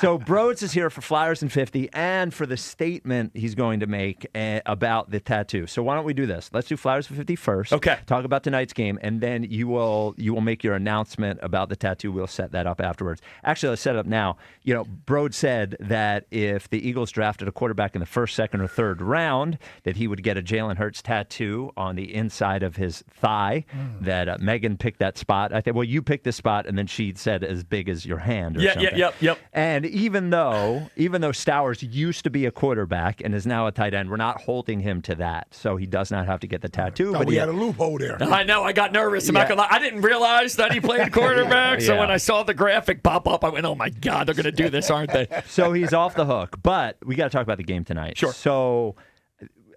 So Brodes is here for Flyers and 50 and for the statement he's going to make about the tattoo. So why don't we do this? Let's do Flyers and 50 first. Okay. Talk about tonight's game, and then you will make your announcement about the tattoo. We'll set that up afterwards. Actually, let's set it up now. Brodes said that if the Eagles drafted a quarterback in the first, second, or third round, that he would get a Jalen Hurts tattoo on the inside of his thigh. That Megan picked that spot. I think, well, you picked this spot, and then she said as big as your hand or something. Yep. And even though Stowers used to be a quarterback and is now a tight end, we're not holding him to that. So he does not have to get the tattoo. But we had a loophole there. I know. I got nervous. I'm not gonna lie. I didn't realize that he played quarterback. So when I saw the graphic pop up, I went, "Oh my God, they're going to do this, aren't they?" So he's off the hook. But we got to talk about the game tonight. Sure. So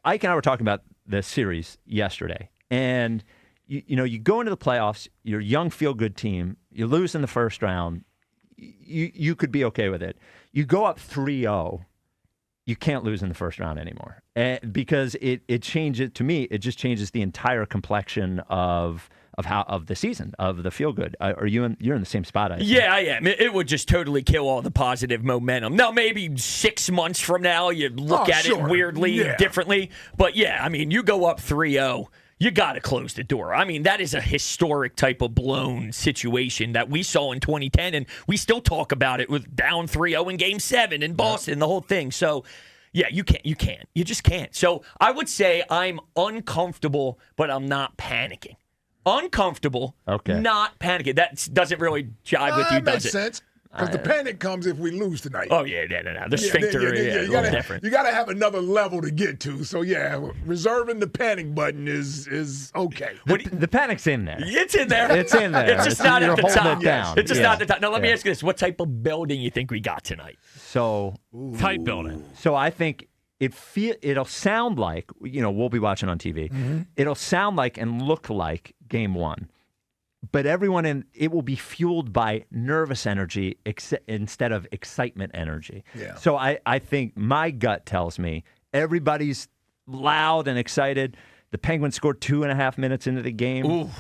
Ike and I were talking about the series yesterday, and you go into the playoffs. You're a young, feel-good team. You lose in the first round. You could be okay with it. You go up 3-0. You can't lose in the first round anymore, because it changes. To me, it just changes the entire complexion of the season, of the feel good. You're in the same spot? I think. Yeah, I am. It would just totally kill all the positive momentum. Now, maybe 6 months from now, you look at it weirdly, differently. But yeah, I mean, you go up 3-0. You got to close the door. I mean, that is a historic type of blown situation that we saw in 2010, and we still talk about it with down 3-0 in Game 7 in Boston, the whole thing. So, yeah, you can't. You just can't. So I would say I'm uncomfortable, but I'm not panicking. Uncomfortable, not panicking. That doesn't really jive with you, does it? That makes sense. Because the panic comes if we lose tonight. Oh, yeah. The sphincter is a little different. You got to have another level to get to. So, yeah, reserving the panic button is okay. The panic's in there. It's in there. It's in there. It's just not at the top. It down. It's just not at the top. Now, let me ask you this. What type of building you think we got tonight? So tight building. So I think it'll sound like, we'll be watching on TV. Mm-hmm. It'll sound like and look like Game 1. But it will be fueled by nervous energy instead of excitement energy. Yeah. So I think my gut tells me everybody's loud and excited. The Penguins scored 2.5 minutes into the game. Ooh.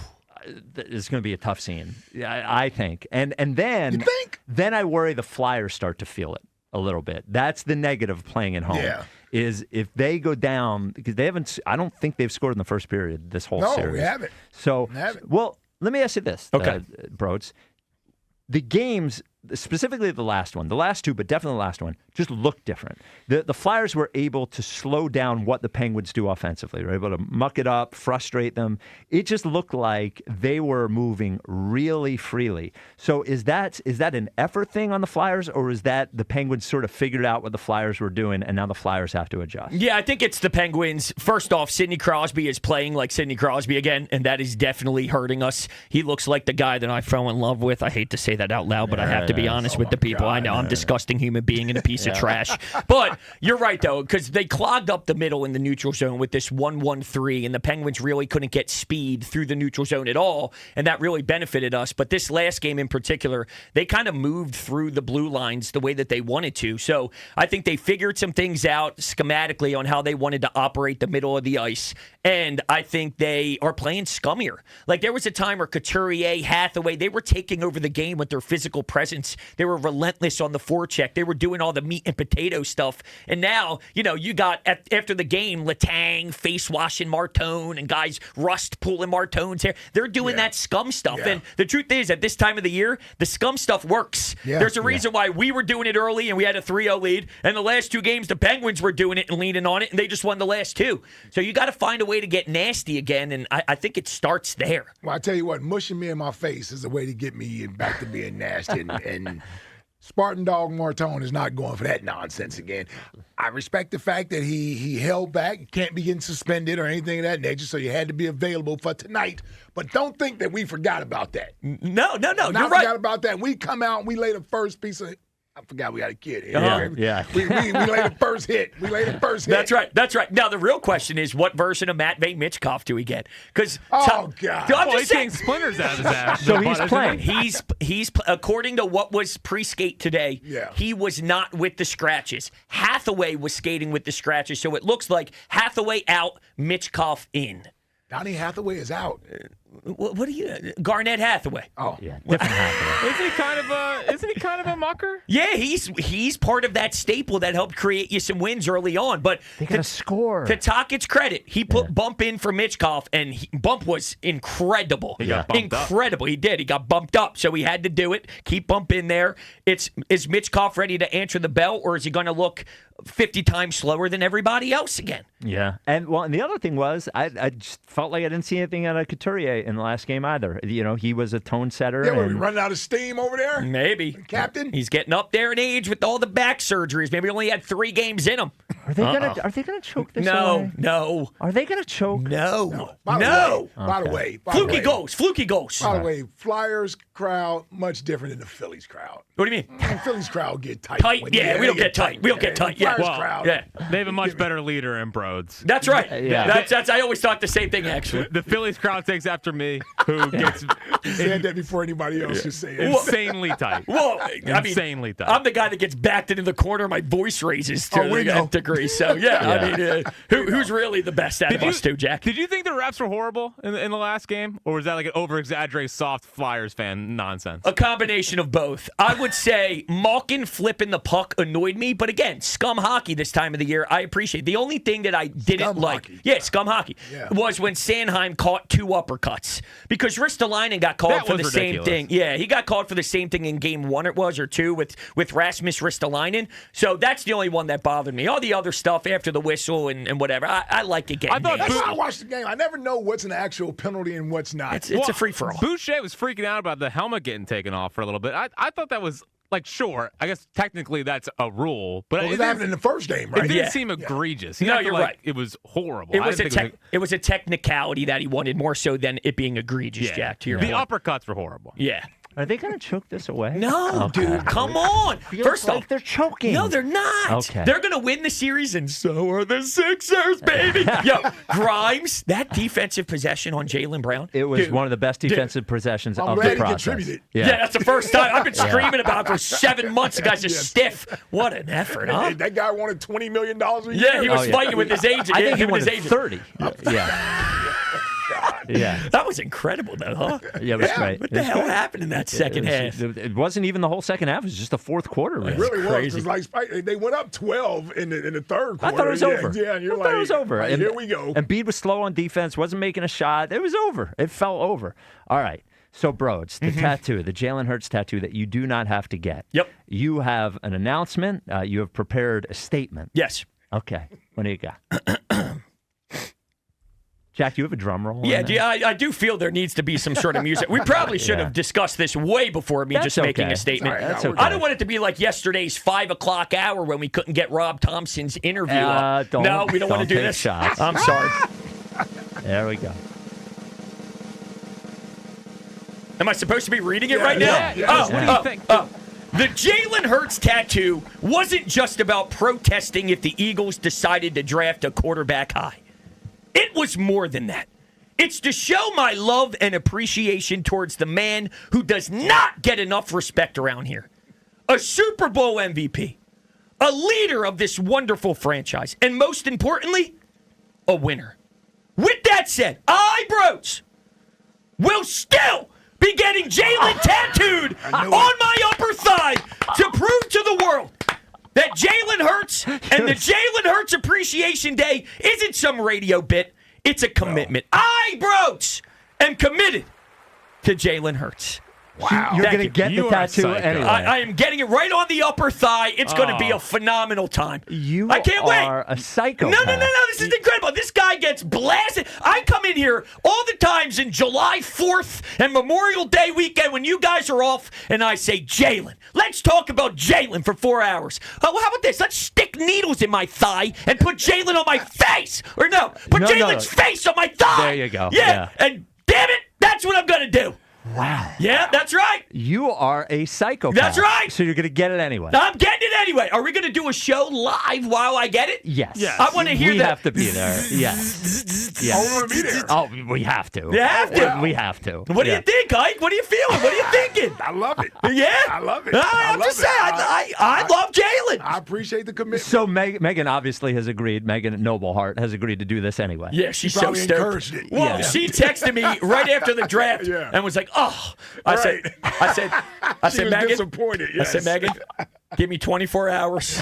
It's going to be a tough scene, I think. And then, you think? Then I worry the Flyers start to feel it a little bit. That's the negative of playing at home. Yeah. Is if they go down, because I don't think they've scored in the first period this whole series. No, we haven't. So, well, let me ask you this, Brodes. The games, specifically the last one, the last two, but definitely the last one, just looked different. The Flyers were able to slow down what the Penguins do offensively. They were able to muck it up, frustrate them. It just looked like they were moving really freely. So is that an effort thing on the Flyers, or is that the Penguins sort of figured out what the Flyers were doing, and now the Flyers have to adjust? Yeah, I think it's the Penguins. First off, Sidney Crosby is playing like Sidney Crosby again, and that is definitely hurting us. He looks like the guy that I fell in love with. I hate to say that out loud, but I have to be honest with the people. I know I'm a disgusting human being and a piece of trash. But you're right, though, because they clogged up the middle in the neutral zone with this 1-1-3, and the Penguins really couldn't get speed through the neutral zone at all, and that really benefited us. But this last game in particular, they kind of moved through the blue lines the way that they wanted to. So I think they figured some things out schematically on how they wanted to operate the middle of the ice, and I think they are playing scummier. Like, there was a time where Couturier, Hathaway, they were taking over the game with their physical presence. They were relentless on the forecheck. They were doing all the meat and potato stuff. And now, you got, after the game, Letang face-washing Martone and guys rust pulling Martone's hair. They're doing that scum stuff. And the truth is, at this time of the year, the scum stuff works. Yeah. There's a reason why we were doing it early and we had a 3-0 lead. And the last two games, the Penguins were doing it and leaning on it, and they just won the last two. So you got to find a way to get nasty again, and I think it starts there. Well, I tell you what, mushing me in my face is a way to get me back to being nasty. And Spartan Dog Martone is not going for that nonsense again. I respect the fact that he held back, can't be getting suspended or anything of that nature, so you had to be available for tonight. But don't think that we forgot about that. No, you're right. Forgot about that. We come out and we lay the first piece of I forgot we had a kid here. Yeah. We laid the first hit. That's right. Now, the real question is, what version of Matvei Michkov do we get? Because God. I'm just saying, splinters out of his ass. So he's playing. He's according to what was pre-skate today, he was not with the scratches. Hathaway was skating with the scratches, so it looks like Hathaway out, Michkov in. Donnie Hathaway is out. What are you, Garnett Hathaway? Oh, Yeah, different Hathaway. Isn't he kind of a mucker? Yeah, he's part of that staple that helped create you some wins early on. But They got to score. to Tockett's credit, he put Bump in for Michkov, and Bump was incredible. He got bumped up. Incredible. He did. He got bumped up, so he had to do it. Keep Bump in there. Is Michkov ready to answer the bell, or is he going to look 50 times slower than everybody else again? Yeah, and the other thing was, I just felt like I didn't see anything out of Couturier in the last game either. You know, he was a tone setter. yeah, we and running out of steam over there? Maybe. Captain? He's getting up there in age with all the back surgeries. Maybe he only had 3 games in him. Are they gonna choke this away? No. Are they gonna choke? No. By the way, Fluky goes. By the way, Flyers crowd much different than the Phillies crowd. What do you mean? The Phillies crowd get tight. Tight? Yeah, we don't get tight. We don't get tight. Yeah. Flyers Well, crowd. Yeah. They have a much better leader in Brodes. That's right. Yeah. That's I always thought the same thing, actually. The Phillies crowd takes after me, who gets He said that before anybody else could say it. insanely tight. Well, I mean, Insanely tight. I'm the guy that gets backed into the corner. My voice raises to we the know. nth degree. So, yeah. I mean, who's really the best out of us two, Jack? Did you think the refs were horrible in the last game? Or was that like an over-exaggerated soft Flyers fan nonsense? A combination of both. I would say Malkin flipping the puck annoyed me, but again, scum hockey this time of the year, I appreciate. The only thing that I didn't Scum like, hockey. scum hockey, Yeah. was when Sanheim caught 2 uppercuts. Because Ristolainen got called That for the was same ridiculous. thing. Yeah, he got called for the same thing in game 1 it was, or 2 with Rasmus Ristolainen. So that's the only one that bothered me. All the other stuff after the whistle and whatever, I like it getting I thought nasty. That's why I watch the game. I never know what's an actual penalty and what's not. It's a free-for-all. Boucher was freaking out about the helmet getting taken off for a little bit. I thought that was, like, sure. I guess technically that's a rule. But Well, it it happened in the first game, It right? didn't Yeah. seem egregious. He No, acted you're like right. It was horrible. It I was didn't think it was a technicality that he wanted more so than it being egregious, yeah. Jack, to your The point. uppercuts were horrible. Yeah. Are they gonna choke this away? No, Okay. dude, come on. Feels First like off, they're choking. no, they're not. Okay. They're going to win the series, and so are the Sixers, baby. Yo, Grimes, that defensive possession on Jaylen Brown. It was dude, one of the best defensive possessions I'm of glad the he process. contributed. Yeah, that's the first time. I've been screaming about it for 7 months. The guy's just stiff. What an effort, huh? Hey, that guy wanted $20 million a year. Yeah, he was Oh, yeah. fighting with his agent. I think he him and his wanted agent. 30. Yeah. Yeah. That was incredible, though, huh? Yeah, it was great. What the hell happened in that second half? It wasn't even the whole second half. It was just the fourth quarter. It Really. really was. crazy. Because like, they went up 12 in the third quarter. I thought it was over. Yeah, and you're I like, thought it was over. like, here we go. Embiid was slow on defense, wasn't making a shot. It was over. It fell over. All right. So, Brodes, the tattoo, the Jalen Hurts tattoo that you do not have to get. Yep. You have an announcement. You have prepared a statement. Yes. Okay. What do you got? Jack, do you have a drum roll? Yeah, on that? I do feel there needs to be some sort of music. We probably should have discussed this way before me That's just making okay. a statement. That's all right. That's No, okay. I don't want it to be like yesterday's 5 o'clock hour when we couldn't get Rob Thompson's interview up. Don't- No, we don't want to do take this. shots. I'm sorry. There we go. Am I supposed to be reading it right now? yeah. What do you think? The Jalen Hurts tattoo wasn't just about protesting if the Eagles decided to draft a quarterback high. It was more than that. It's to show my love and appreciation towards the man who does not get enough respect around here. A Super Bowl MVP, a leader of this wonderful franchise, and most importantly, a winner. With that said, I, Brodes, will still be getting Jalen tattooed on my upper thigh to prove to the world that Jalen Hurts and the Jalen Hurts Appreciation Day isn't some radio bit. It's a commitment. I, Brodes, am committed to Jalen Hurts. Wow. You're Thank going to you. get You the are tattoo psycho. anyway. I am getting it right on the upper thigh. It's going to be a phenomenal time. I can't wait. are a psychopath. No. This is incredible. This guy gets blasted. I come in here all the times in July 4th and Memorial Day weekend when you guys are off, and I say, Jalen, let's talk about Jalen for 4 hours. How about this? Let's stick needles in my thigh and put Jalen on my face. Or no, put No. Jalen's face on my thigh. There you go. Yeah, Yeah. and damn it, that's what I'm going to do. Wow. Yeah, that's right. You are a psychopath. That's right. So you're going to get it anyway. I'm getting it anyway. Are we going to do a show live while I get it? Yes. Yes. I want to hear we that. have to be there. Yes. Yes. I want to be there. Oh, we have to. You have to. We have to. What do Yeah. you think, Ike? What are you feeling? What are you thinking? I love it. Yeah? I love it. I'm I love just it. saying. I love Jalen. challenge. I appreciate the commitment. So Megan obviously has agreed. Megan Nobleheart has agreed to do this anyway. Yeah, she's She so probably stoked. encouraged it. Well, Yeah. she texted me right after the draft Yeah. and was like, "Oh," I said, She was Megan, disappointed. Yes. I said, Megan, give me 24 hours.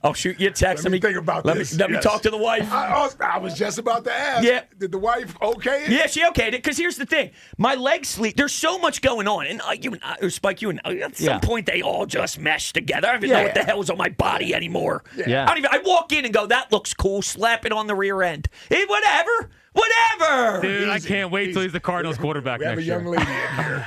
I'll shoot you a text. Let me think about this. Let me Yes. talk to the wife. I was just about to ask. Yeah. Did the wife okay it? Yeah, she okayed it. Because here's the thing: my legs sleep. There's so much going on, and you and I, or Spike, you and I, at some point they all just mesh together. I don't even know what the hell's on my body anymore. Yeah. I walk in and go, "That looks cool." Slap it on the rear end. Whatever. Dude, I can't wait till he's the Cardinals quarterback We have a next young year. lady in here.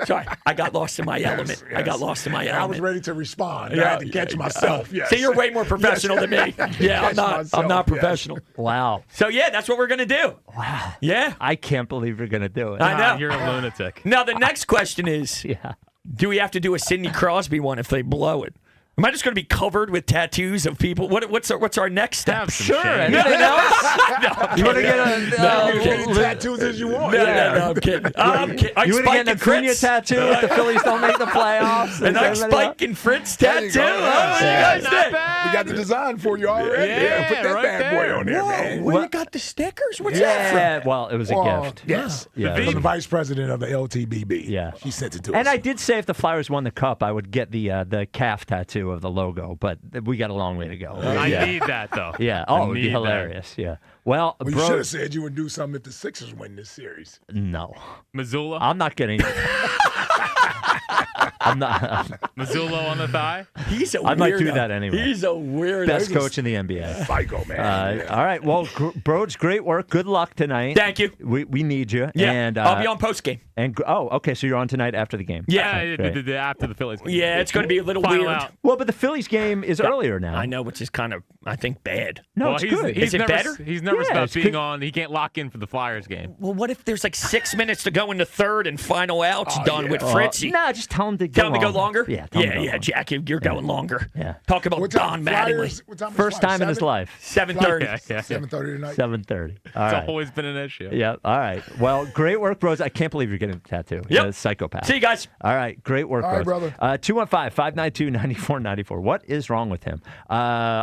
Sorry, I got lost in my element. I got lost in my element. I was ready to respond. I had to catch myself. Yes. See, you're way more professional than me. Yeah, I'm not. I'm not professional. Wow. So yeah, that's what we're gonna do. Wow. Yeah, I can't believe you're going to do it. I know. You're a lunatic. Now the next question is: Yeah. do we have to do a Sidney Crosby one if they blow it? Am I just going to be covered with tattoos of people? What's our next step? Have some Sure. shame. Anything else? No, You want to get a You can get tattoos as you want. no, I'm kidding. I'm kidding. You want to get an Acuna tattoo if the Phillies don't make the playoffs? An Is everybody Spike and Fritz There you tattoo. go. Oh, what do you guys Not think? bad. We got the design for you already. Yeah, Put that right bad boy there. on there, man. Where you got the stickers? What's that from? Yeah. Well, it was a Well, gift. Yes. Yeah. From the vice president of the LTBB. Yeah. She sent it to And us. I did say if the Flyers won the cup, I would get the calf tattoo of the logo, but we got a long way to go. I yeah. need that, though. Yeah. Oh, I it would be need that. hilarious. Yeah. Well, Well, you should have bro, said you would do something if the Sixers win this series. no. Missoula? I'm not getting. I'm not. Missoula on the thigh? He's a I might do weirdo. that anyway. He's a weirdo. Best coach in the NBA. Psycho, man. Yeah. All right. Well, Brodes, great work. Good luck tonight. Thank you. We need you. Yeah, And I'll be on post game. And okay, so you're on tonight after the game. Yeah. Great. After the Phillies. Yeah, it's going to be a little Final weird. out. Well, but the Phillies game is earlier now. I know, which is kind of, I think, bad. No, Well, it's he's, good. He's Is it nervous, better? He's nervous Yeah, about it's being good. on. He can't lock in for the Flyers game. Well, what if there's like 6 minutes to go in the third and final out's done with Fritz? No, just tell him to Tell him to go longer? Yeah, tell him to go longer. Jack, you're going longer. Yeah. Talk about What Don time? Mattingly. Flyers? What time is First Flyers? time in his 7? life. 7:30. Yeah. 7:30 tonight. 7:30. All It's right. always been an issue. Yeah. All right. Well, great work, Bros. I can't believe you're getting a tattoo. Yep. A psychopath. See you guys. All right. Great work, All right, Bros. brother. 215-592-9494. What is wrong with him?